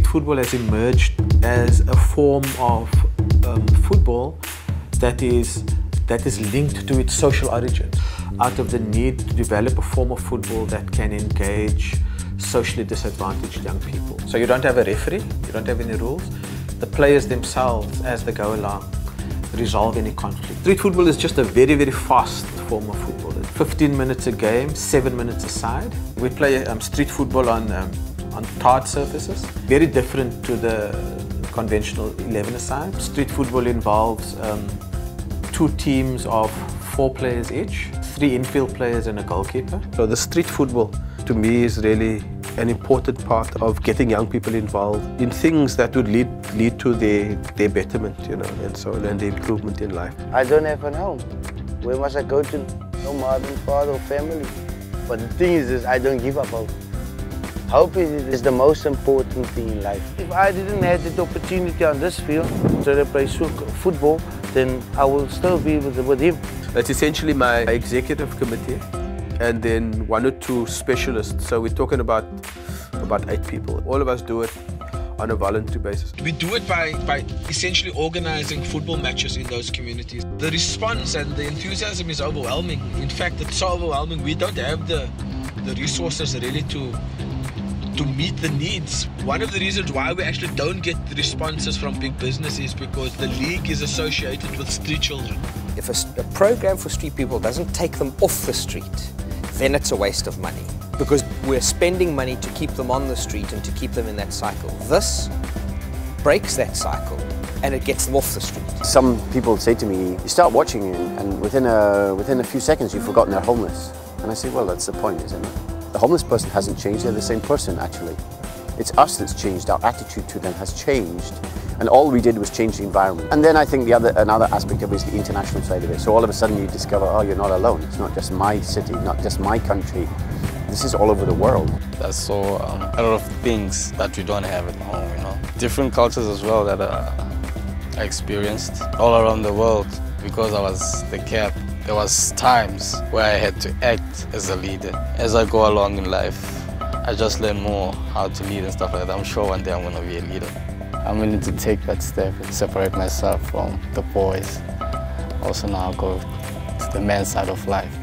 street football has emerged as a form of football that is linked to its social origin, out of the need to develop a form of football that can engage socially disadvantaged young people. So you don't have a referee, you don't have any rules. The players themselves, as they go along, resolve any conflict. Street football is just a very, very fast form of football. 15 minutes a game, 7 minutes a side. We play street football on tarred surfaces, very different to the conventional 11-a-side. Street football involves 2 teams of 4 players each, 3 infield players and a goalkeeper. So the street football to me is really an important part of getting young people involved in things that would lead to their betterment, you know, and the improvement in life. I don't have a home. Where must I go to? No mother, father, or family. But the thing is I don't give up hope. Hope is the most important thing in life. If I didn't have that opportunity on this field to play football, then I will still be with him. It's essentially my executive committee and then 1 or 2 specialists. So we're talking about 8 people. All of us do it on a voluntary basis. We do it by essentially organizing football matches in those communities. The response and the enthusiasm is overwhelming. In fact, it's so overwhelming, we don't have the resources really to meet the needs. One of the reasons why we actually don't get the responses from big business is because the league is associated with street children. If a program for street people doesn't take them off the street, then it's a waste of money, because we're spending money to keep them on the street and to keep them in that cycle. This breaks that cycle and it gets them off the street. Some people say to me, you start watching and within a few seconds you've forgotten they're homeless. And I say, well, that's the point, isn't it? The homeless person hasn't changed, they're the same person actually. It's us that's changed, our attitude to them has changed, and all we did was change the environment. And then I think another aspect of it is the international side of it. So all of a sudden you discover, oh, you're not alone. It's not just my city, not just my country. This is all over the world. I saw a lot of things that we don't have at home, you know. Different cultures as well that I experienced all around the world. Because I was the cap, there was times where I had to act as a leader. As I go along in life, I just learn more how to lead and stuff like that. I'm sure one day I'm going to be a leader. I'm willing to take that step and separate myself from the boys. Also now go to the men's side of life.